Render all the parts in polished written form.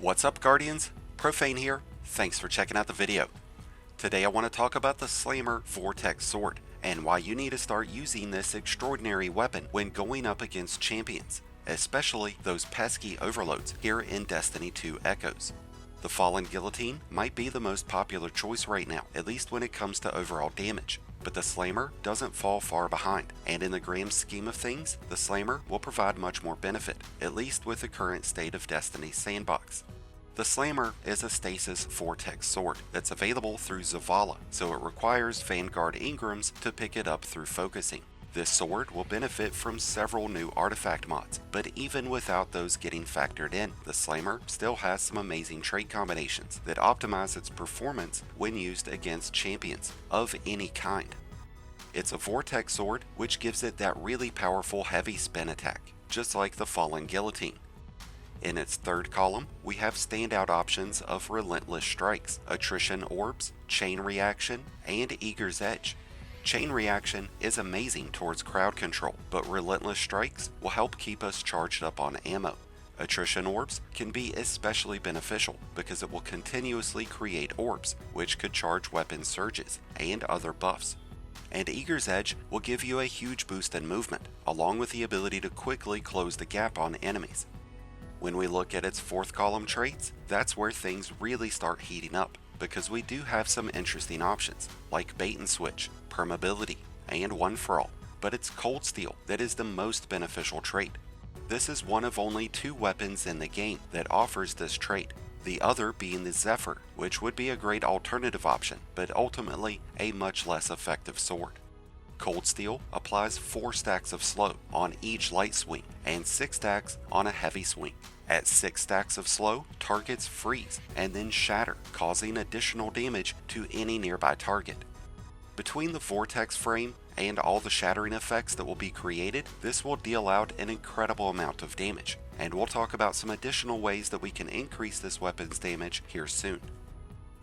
What's up, Guardians? Profane here. Thanks for checking out the video. Today I want to talk about the Slammer Vortex Sword and why you need to start using this extraordinary weapon when going up against champions, especially those pesky overloads here in Destiny 2 Echoes. The Fallen Guillotine might be the most popular choice right now, at least when it comes to overall damage. But the Slammer doesn't fall far behind, and in the grand scheme of things, the Slammer will provide much more benefit, at least with the current state of Destiny's sandbox. The Slammer is a Stasis Vortex Sword that's available through Zavala, so it requires Vanguard Engrams to pick it up through focusing. This sword will benefit from several new artifact mods, but even without those getting factored in, the Slammer still has some amazing trait combinations that optimize its performance when used against champions of any kind. It's a Vortex Sword, which gives it that really powerful heavy spin attack, just like the Fallen Guillotine. In its third column, we have standout options of Relentless Strikes, Attrition Orbs, Chain Reaction, and Eager's Edge. Chain Reaction is amazing towards crowd control, but Relentless Strikes will help keep us charged up on ammo. Attrition Orbs can be especially beneficial because it will continuously create orbs, which could charge weapon surges and other buffs. And Eager's Edge will give you a huge boost in movement, along with the ability to quickly close the gap on enemies. When we look at its fourth column traits, that's where things really start heating up, because we do have some interesting options, like Bait and Switch, Permeability, and One for All, but it's Cold Steel that is the most beneficial trait. This is one of only 2 weapons in the game that offers this trait, the other being the Zephyr, which would be a great alternative option, but ultimately a much less effective sword. Cold Steel applies 4 stacks of slow on each light swing and 6 stacks on a heavy swing. At 6 stacks of slow, targets freeze and then shatter, causing additional damage to any nearby target. Between the vortex frame and all the shattering effects that will be created, this will deal out an incredible amount of damage, and we'll talk about some additional ways that we can increase this weapon's damage here soon.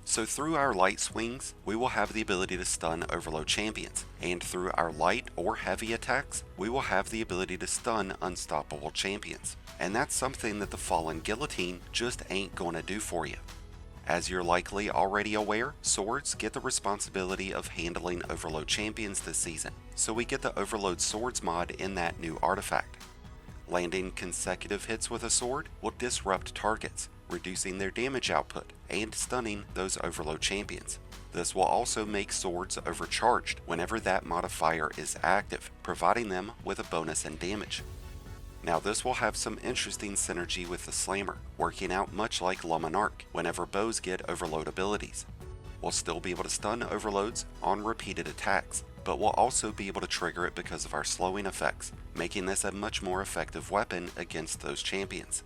So through our light swings, we will have the ability to stun overload champions, and through our light or heavy attacks, we will have the ability to stun unstoppable champions. And that's something that the Fallen Guillotine just ain't gonna do for you. As you're likely already aware, swords get the responsibility of handling overload champions this season, so we get the Overload Swords mod in that new artifact. Landing consecutive hits with a sword will disrupt targets, reducing their damage output and stunning those overload champions. This will also make swords overcharged whenever that modifier is active, providing them with a bonus in damage. Now this will have some interesting synergy with the Slammer, working out much like Luminarch whenever bows get overload abilities. We'll still be able to stun overloads on repeated attacks, but we'll also be able to trigger it because of our slowing effects, making this a much more effective weapon against those champions.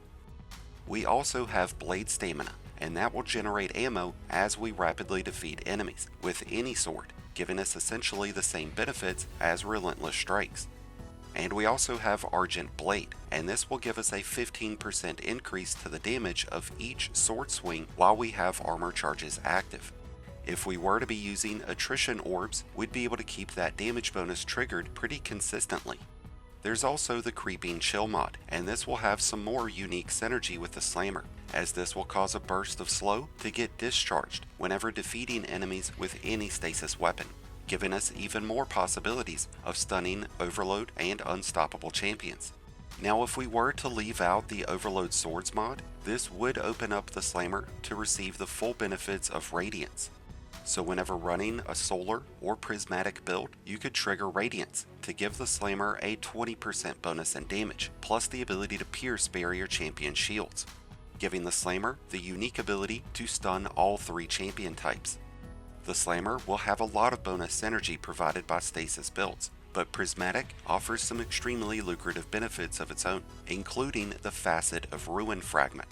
We also have Blade Stamina, and that will generate ammo as we rapidly defeat enemies with any sword, giving us essentially the same benefits as Relentless Strikes. And we also have Argent Blade, and this will give us a 15% increase to the damage of each sword swing while we have armor charges active. If we were to be using Attrition Orbs, we'd be able to keep that damage bonus triggered pretty consistently. There's also the Creeping Chill mod, and this will have some more unique synergy with the Slammer, as this will cause a burst of slow to get discharged whenever defeating enemies with any stasis weapon, giving us even more possibilities of stunning overload and unstoppable champions. Now if we were to leave out the Overload Swords mod, this would open up the Slammer to receive the full benefits of Radiance. So whenever running a solar or prismatic build, you could trigger Radiance to give the Slammer a 20% bonus in damage, plus the ability to pierce barrier champion shields, giving the Slammer the unique ability to stun all 3 champion types. The Slammer will have a lot of bonus synergy provided by stasis builds, but Prismatic offers some extremely lucrative benefits of its own, including the facet of Ruin Fragment.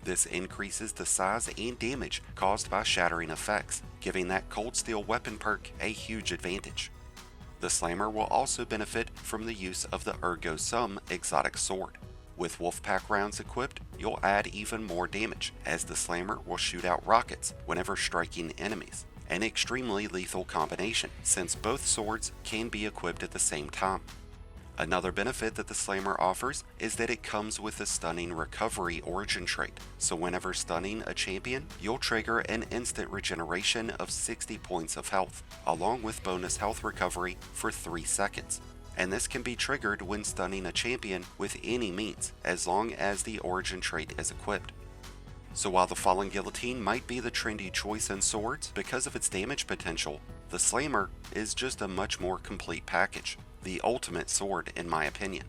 This increases the size and damage caused by shattering effects, giving that Cold Steel weapon perk a huge advantage. The Slammer will also benefit from the use of the Ergo Sum exotic sword. With Wolfpack rounds equipped, you'll add even more damage, as the Slammer will shoot out rockets whenever striking enemies, an extremely lethal combination since both swords can be equipped at the same time. Another benefit that the Slammer offers is that it comes with a stunning recovery origin trait, so whenever stunning a champion, you'll trigger an instant regeneration of 60 points of health, along with bonus health recovery for 3 seconds. And this can be triggered when stunning a champion with any means, as long as the origin trait is equipped. So while the Fallen Guillotine might be the trendy choice in swords because of its damage potential, the Slammer is just a much more complete package. The ultimate sword in my opinion.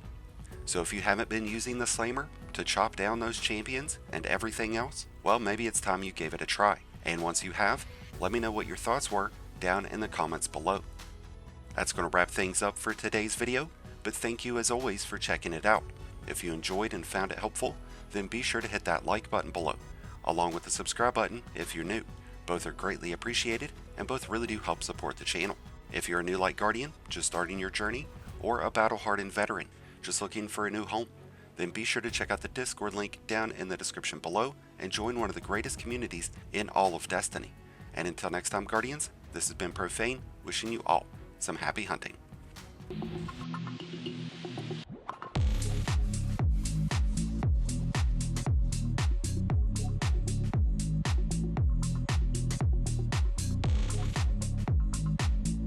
So if you haven't been using the Slammer to chop down those champions and everything else, well, maybe it's time you gave it a try. And once you have, let me know what your thoughts were down in the comments below. That's going to wrap things up for today's video, but thank you as always for checking it out. If you enjoyed and found it helpful, then be sure to hit that like button below, along with the subscribe button if you're new. Both are greatly appreciated and both really do help support the channel. If you're a new Light Guardian, just starting your journey, or a battle-hardened veteran, just looking for a new home, then be sure to check out the Discord link down in the description below and join one of the greatest communities in all of Destiny. And until next time, Guardians, this has been Profane, wishing you all some happy hunting.